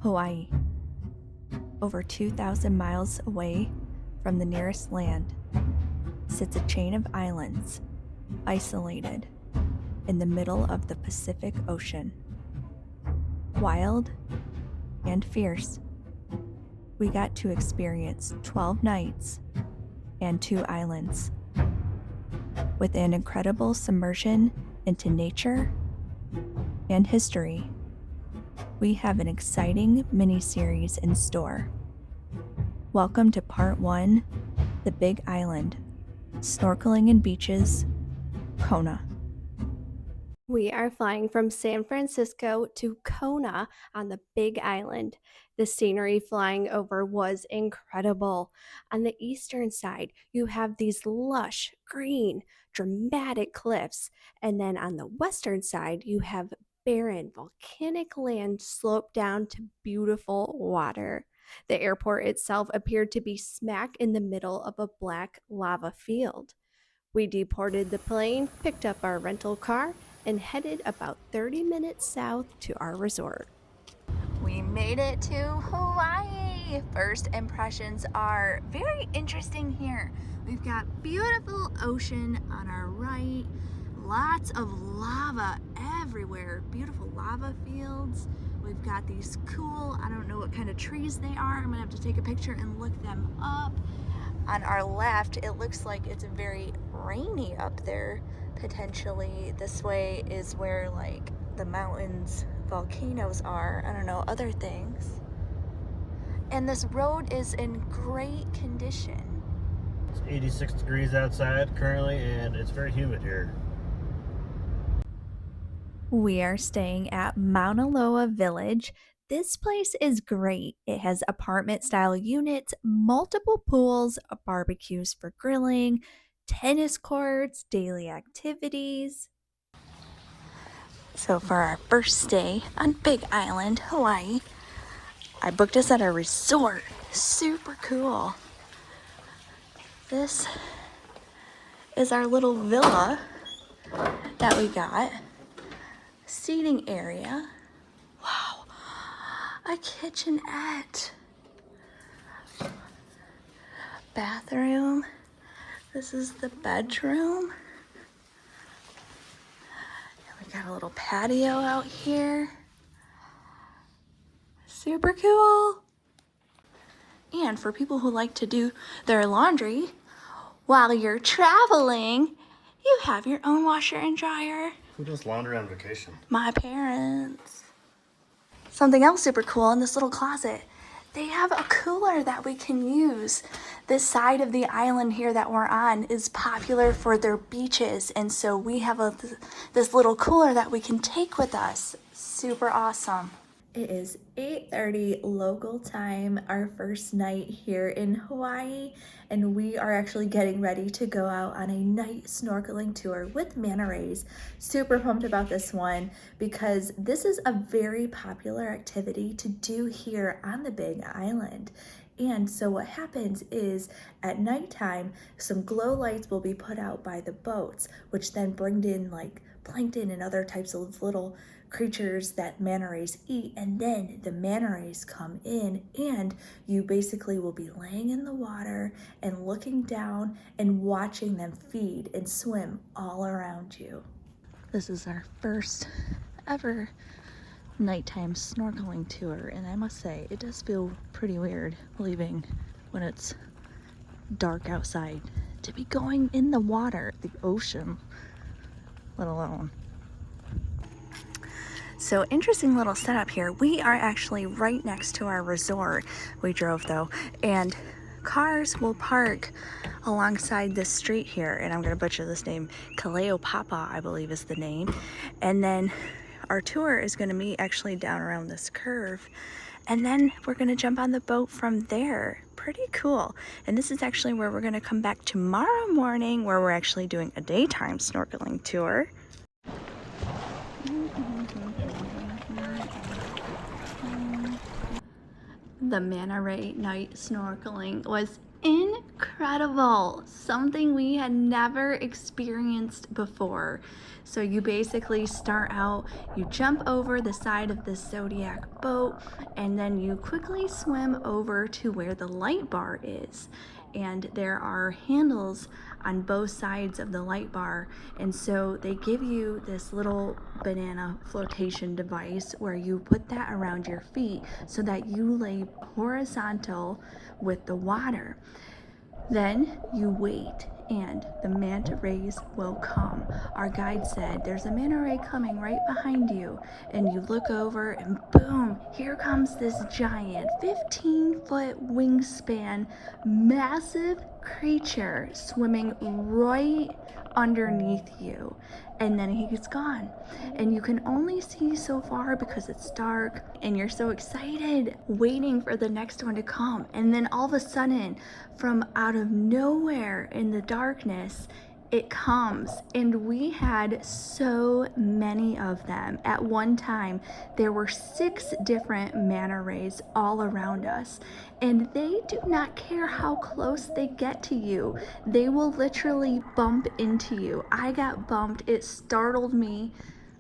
Hawaii, over 2,000 miles away from the nearest land, sits a chain of islands, isolated in the middle of the Pacific Ocean. Wild and fierce, we got to experience 12 nights and 2 islands, with an incredible submersion into nature and history. We have an exciting mini-series in store. Welcome to Part 1, the Big Island, Snorkeling and Beaches, Kona. We are flying from San Francisco to Kona on the Big Island. The scenery flying over was incredible. On the eastern side, you have these lush, green, dramatic cliffs. And then on the western side, you have barren, volcanic land sloped down to beautiful water. The airport itself appeared to be smack in the middle of a black lava field. We deported the plane, picked up our rental car, and headed about 30 minutes south to our resort. We made it to Hawaii. First impressions are very interesting here. We've got beautiful ocean on our right, lots of lava everywhere, beautiful lava fields. We've got these cool, I don't know what kind of trees they are. I'm gonna have to take a picture and look them up. On our left, it looks like it's very rainy up there, potentially. This way is where like the mountains, volcanoes are, I don't know, other things. And this road is in great condition. It's 86 degrees outside currently, and it's very humid here. We are staying at Mauna Loa Village. This place is great. It has apartment-style units, multiple pools, barbecues for grilling, tennis courts, daily activities. So for our first day on Big Island, Hawaii, I booked us at a resort. Super cool. This is our little villa that we got. Seating area. Wow. A kitchenette. Bathroom. This is the bedroom. And we got a little patio out here. Super cool. And for people who like to do their laundry while you're traveling, you have your own washer and dryer. Who does laundry on vacation? My parents. Something else super cool in this little closet. They have a cooler that we can use. This side of the island here that we're on is popular for their beaches, and so we have this little cooler that we can take with us. Super awesome. It is 8:30 local time, our first night here in Hawaii, and we are actually getting ready to go out on a night snorkeling tour with manta rays. Super pumped about this one because this is a very popular activity to do here on the Big Island. And so what happens is at nighttime, some glow lights will be put out by the boats, which then bring in like plankton and other types of little creatures that manta rays eat, and then the manta rays come in and you basically will be laying in the water and looking down and watching them feed and swim all around you. This is our first ever nighttime snorkeling tour, and I must say it does feel pretty weird leaving when it's dark outside to be going in the water, the ocean, let alone. So interesting little setup here. We are actually right next to our resort. We drove though, and cars will park alongside this street here, and I'm gonna butcher this name, Kaleo-Papa, I believe is the name. And then our tour is gonna meet actually down around this curve, and then we're gonna jump on the boat from there. Pretty cool. And this is actually where we're gonna come back tomorrow morning, where we're actually doing a daytime snorkeling tour. The manta ray night snorkeling was incredible, something we had never experienced before. So you basically start out, you jump over the side of the Zodiac boat, and then you quickly swim over to where the light bar is. And there are handles on both sides of the light bar, and so they give you this little banana flotation device where you put that around your feet so that you lay horizontal with the water. Then you wait and the manta rays will come. Our guide said there's a manta ray coming right behind you, and you look over and boom, here comes this giant 15-foot wingspan massive creature swimming right underneath you, and then he's gone, and you can only see so far because it's dark and you're so excited waiting for the next one to come. And then all of a sudden, from out of nowhere in the darkness, it comes, and we had so many of them. At one time, there were 6 different manta rays all around us, and they do not care how close they get to you. They will literally bump into you. I got bumped. It startled me.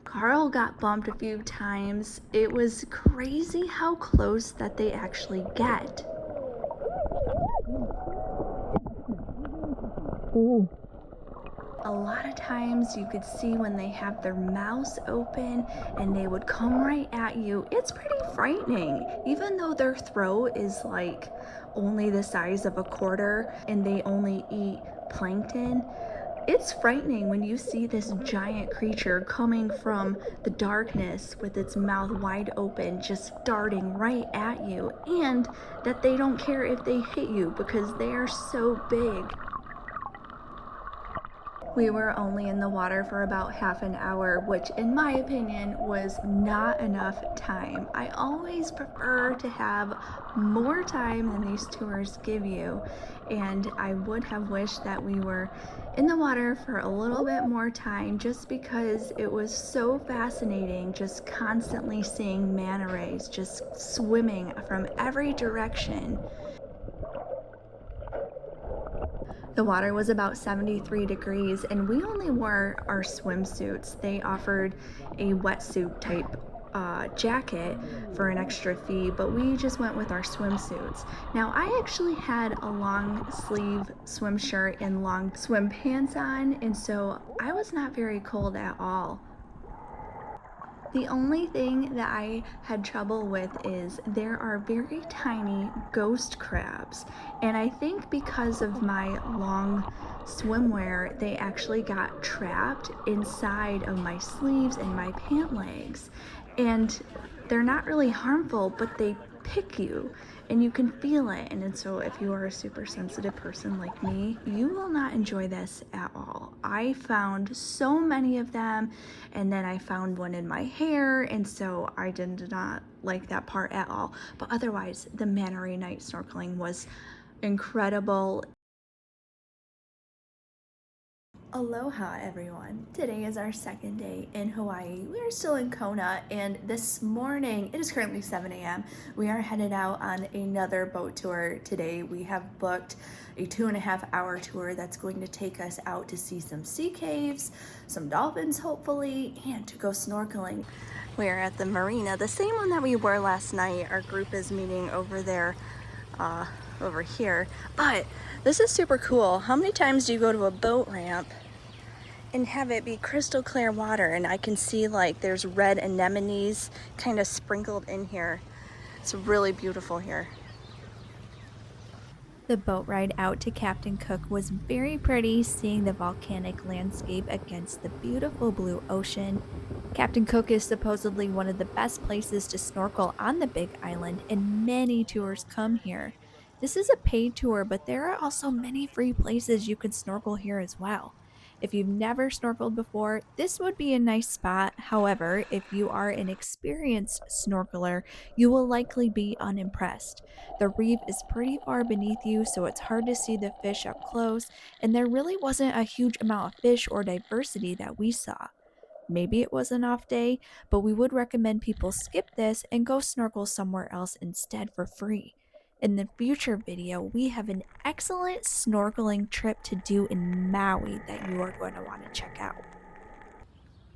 Carl got bumped a few times. It was crazy how close that they actually get. A lot of times you could see when they have their mouths open and they would come right at you. It's pretty frightening, even though their throat is like only the size of a quarter and they only eat plankton. It's frightening when you see this giant creature coming from the darkness with its mouth wide open, just darting right at you, and that they don't care if they hit you because they are so big. We were only in the water for about half an hour, which in my opinion was not enough time. I always prefer to have more time than these tours give you, and I would have wished that we were in the water for a little bit more time, just because it was so fascinating just constantly seeing manta rays just swimming from every direction. The water was about 73 degrees, and we only wore our swimsuits. They offered a wetsuit type jacket for an extra fee, but we just went with our swimsuits. Now, I actually had a long sleeve swim shirt and long swim pants on, and so I was not very cold at all. The only thing that I had trouble with is there are very tiny ghost crabs, and I think because of my long swimwear, they actually got trapped inside of my sleeves and my pant legs. And they're not really harmful, but they pick you and you can feel it. And so if you are a super sensitive person like me, you will not enjoy this at all. I found so many of them, and then I found one in my hair, and so I did not like that part at all. But otherwise, the manta ray night snorkeling was incredible. Aloha everyone. Today is our second day in Hawaii. We are still in Kona, and this morning, it is currently 7 a.m. We are headed out on another boat tour today. We have booked a 2.5-hour tour that's going to take us out to see some sea caves, some dolphins hopefully, and to go snorkeling. We are at the marina, the same one that we were last night. Our group is meeting over there, over here. But this is super cool. How many times do you go to a boat ramp and have it be crystal clear water, and I can see like there's red anemones kind of sprinkled in here. It's really beautiful here. The boat ride out to Captain Cook was very pretty, seeing the volcanic landscape against the beautiful blue ocean. Captain Cook is supposedly one of the best places to snorkel on the Big Island, and many tours come here. This is a paid tour, but there are also many free places you can snorkel here as well. If you've never snorkeled before, this would be a nice spot. However, if you are an experienced snorkeler, you will likely be unimpressed. The reef is pretty far beneath you, so it's hard to see the fish up close, and there really wasn't a huge amount of fish or diversity that we saw. Maybe it was an off day, but we would recommend people skip this and go snorkel somewhere else instead for free. In the future video, we have an excellent snorkeling trip to do in Maui that you are going to want to check out.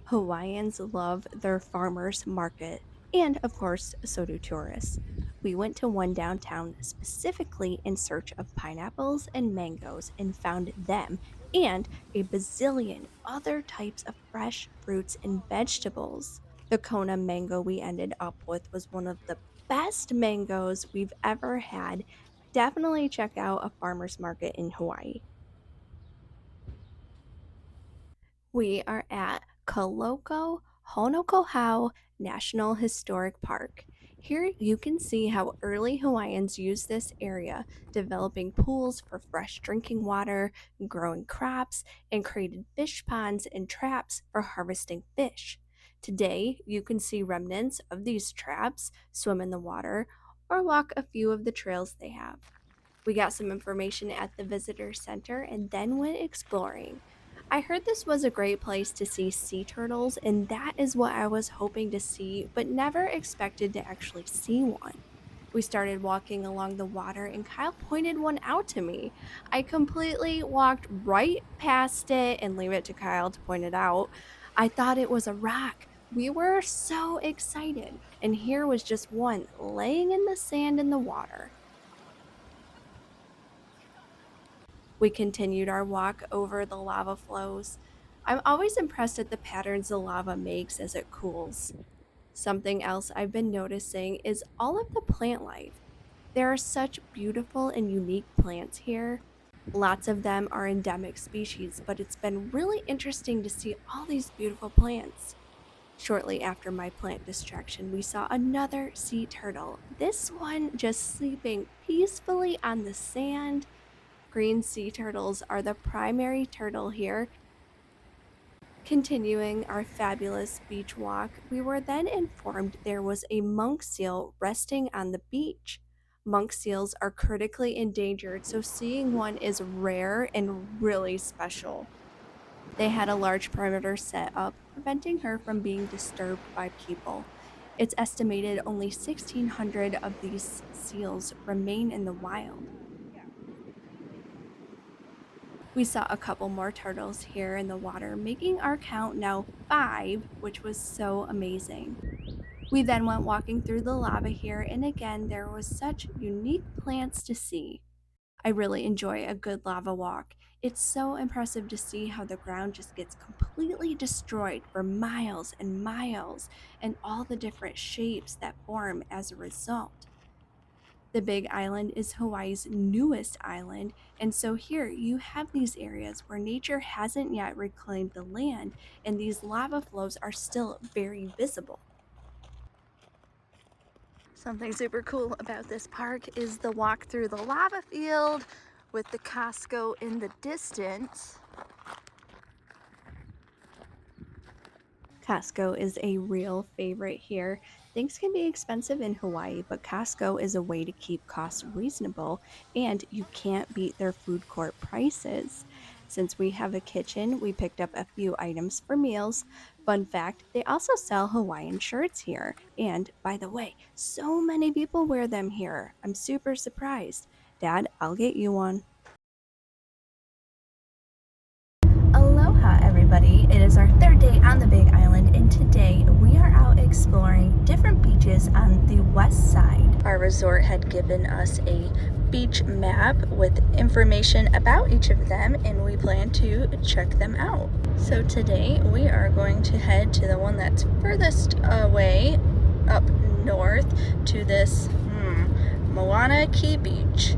Hawaiians love their farmers market, and of course, so do tourists. We went to one downtown specifically in search of pineapples and mangoes and found them and a bazillion other types of fresh fruits and vegetables. The Kona mango we ended up with was one of the best mangoes we've ever had. Definitely check out a farmer's market in Hawaii. We are at Kaloko-Honokohau National Historic Park. Here you can see how early Hawaiians used this area, developing pools for fresh drinking water, growing crops, and created fish ponds and traps for harvesting fish. Today, you can see remnants of these traps, swim in the water, or walk a few of the trails they have. We got some information at the visitor center and then went exploring. I heard this was a great place to see sea turtles, and that is what I was hoping to see, but never expected to actually see one. We started walking along the water, and Kyle pointed one out to me. I completely walked right past it and leave it to Kyle to point it out. I thought it was a rock. We were so excited, and here was just one laying in the sand in the water. We continued our walk over the lava flows. I'm always impressed at the patterns the lava makes as it cools. Something else I've been noticing is all of the plant life. There are such beautiful and unique plants here. Lots of them are endemic species, but it's been really interesting to see all these beautiful plants. Shortly after my plant distraction, we saw another sea turtle, this one just sleeping peacefully on the sand. Green sea turtles are the primary turtle here. Continuing our fabulous beach walk, we were then informed there was a monk seal resting on the beach. Monk seals are critically endangered, so seeing one is rare and really special. They had a large perimeter set up, preventing her from being disturbed by people. It's estimated only 1,600 of these seals remain in the wild. We saw a couple more turtles here in the water, making our count now 5, which was so amazing. We then went walking through the lava here, and again, there was such unique plants to see. I really enjoy a good lava walk. It's so impressive to see how the ground just gets completely destroyed for miles and miles, and all the different shapes that form as a result. The Big Island is Hawaii's newest island, and so here you have these areas where nature hasn't yet reclaimed the land, and these lava flows are still very visible. Something super cool about this park is the walk through the lava field with the Costco in the distance. Costco is a real favorite here. Things can be expensive in Hawaii, but Costco is a way to keep costs reasonable, and you can't beat their food court prices. Since we have a kitchen, we picked up a few items for meals. Fun fact, they also sell Hawaiian shirts here. And by the way, so many people wear them here. I'm super surprised. Dad, I'll get you one. Aloha everybody, it is our third day on the Big Island, and today we are out exploring different beaches on the west side. Our resort had given us a beach map with information about each of them, and we plan to check them out. So today we are going to head to the one that's furthest away up north to this Mauna Key Beach.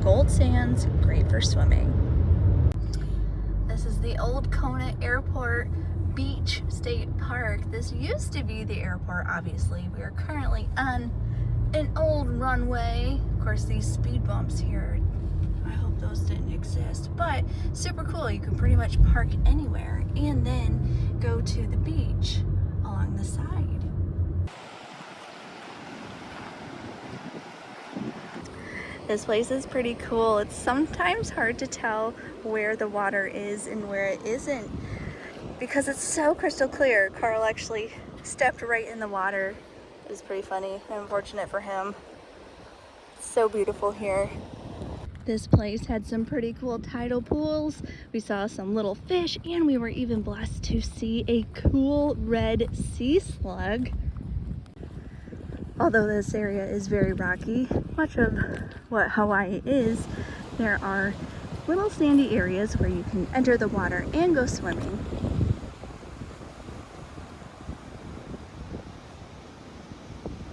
Gold sands, great for swimming. This is the old Kona Airport Beach State Park. This used to be the airport, obviously. We are currently on an old runway. Of course, these speed bumps here, I hope those didn't exist, but super cool. You can pretty much park anywhere and then go to the beach along the side. This place is pretty cool. It's sometimes hard to tell where the water is and where it isn't because it's so crystal clear. Carl actually stepped right in the water. It was pretty funny and unfortunate for him. So beautiful here. This place had some pretty cool tidal pools. We saw some little fish, and we were even blessed to see a cool red sea slug. Although this area is very rocky, much of what Hawaii is, there are little sandy areas where you can enter the water and go swimming.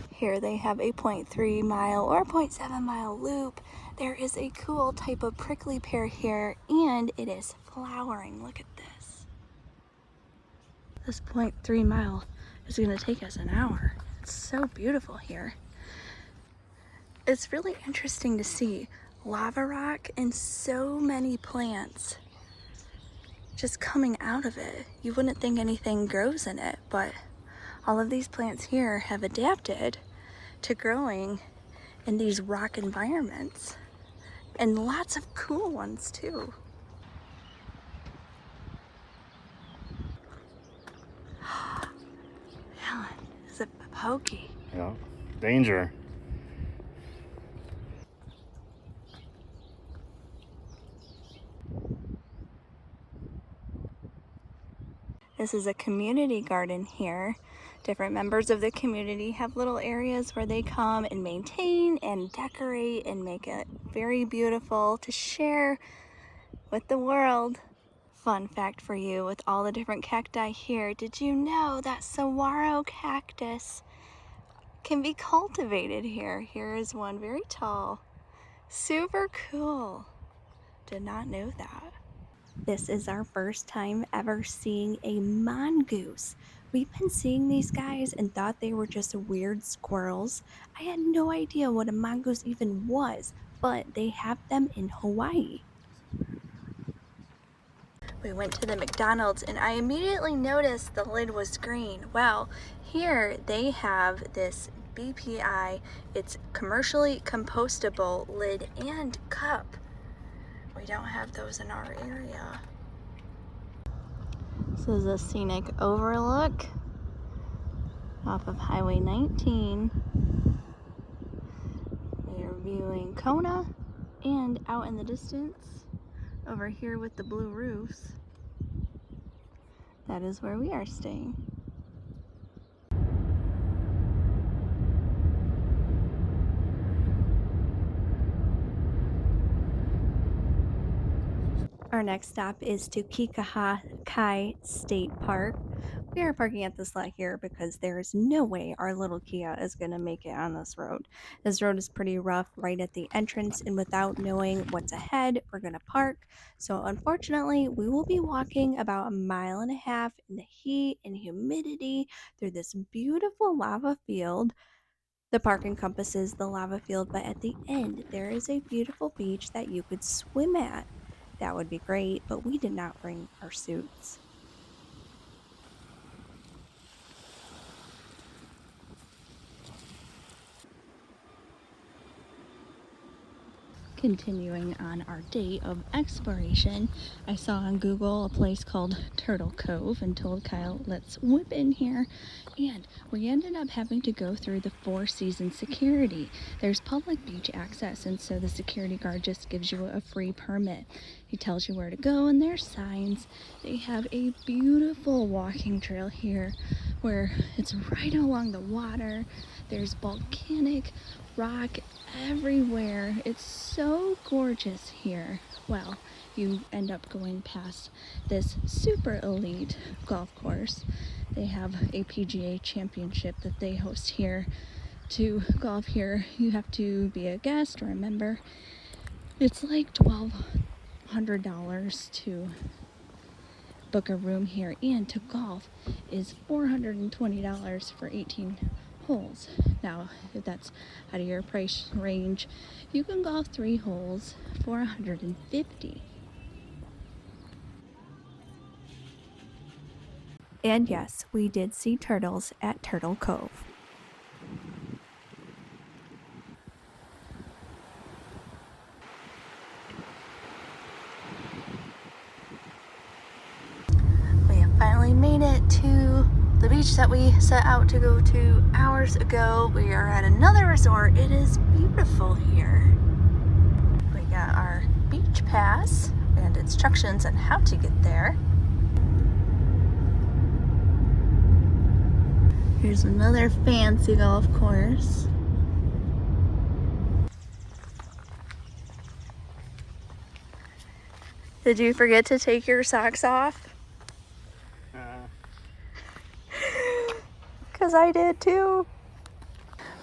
Here they have a 0.3 mile or 0.7 mile loop. There is a cool type of prickly pear here, and it is flowering. Look at this. This 0.3 mile is going to take us an hour. It's so beautiful here. It's really interesting to see lava rock and so many plants just coming out of it. You wouldn't think anything grows in it, but all of these plants here have adapted to growing in these rock environments, and lots of cool ones too. Helen, is it pokey? Yeah, danger. This is a community garden here. Different members of the community have little areas where they come and maintain and decorate and make it very beautiful to share with the world. Fun fact for you, with all the different cacti here, did you know that saguaro cactus can be cultivated here? Here is one very tall. Super cool. Did not know that. This is our first time ever seeing a mongoose. We've been seeing these guys and thought they were just weird squirrels. I had no idea what a mongoose even was, but they have them in Hawaii. We went to the McDonald's and I immediately noticed the lid was green. Well, here they have this BPI. It's commercially compostable lid and cup. We don't have those in our area. This is a scenic overlook off of Highway 19. We are viewing Kona, and out in the distance, over here with the blue roofs, that is where we are staying. Our next stop is to Keauhou State Park. We are parking at this lot here because there is no way our little Kia is going to make it on this road. This road is pretty rough right at the entrance, and without knowing what's ahead, we're going to park. So unfortunately, we will be walking about 1.5 miles in the heat and humidity through this beautiful lava field. The park encompasses the lava field, but at the end, there is a beautiful beach that you could swim at. That would be great, but we did not bring our suits. Continuing on our day of exploration, I saw on Google a place called Turtle Cove and told Kyle, let's whip in here. And we ended up having to go through the Four Seasons security. There's public beach access, and so the security guard just gives you a free permit. He tells you where to go, and there's signs. They have a beautiful walking trail here where it's right along the water. There's volcanic rock everywhere. It's so gorgeous here. Well, you end up going past this super elite golf course. They have a PGA championship that they host here. To golf here, you have to be a guest or a member. It's like $1,200 to book a room here, and to golf is $420 for 18 holes. Now, if that's out of your price range, you can golf 3 holes for $150. And yes, we did see turtles at Turtle Cove. We have finally made it to The beach that we set out to go to hours ago, we are at another resort. It is beautiful here. We got our beach pass and instructions on how to get there. Here's another fancy golf course. Did you forget to take your socks off? Because I did too.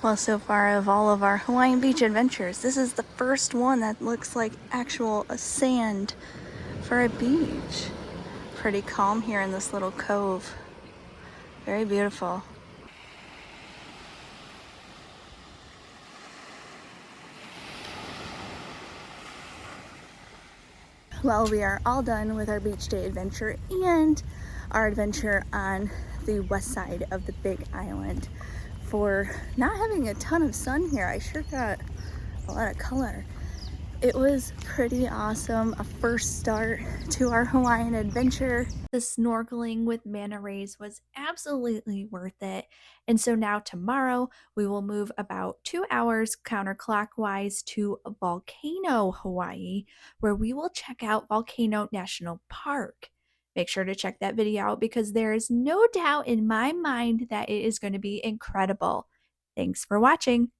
Well, so far of all of our Hawaiian beach adventures, this is the first one that looks like actual sand for a beach. Pretty calm here in this little cove. Very beautiful. Well, we are all done with our beach day adventure and our adventure on the west side of the Big Island. For not having a ton of sun here, I sure got a lot of color. It was pretty awesome. A first start to our Hawaiian adventure. The snorkeling with manta rays was absolutely worth it. And so now tomorrow we will move about 2 hours counterclockwise to Volcano, Hawaii, where we will check out Volcano National Park. Make sure to check that video out because there is no doubt in my mind that it is going to be incredible. Thanks for watching.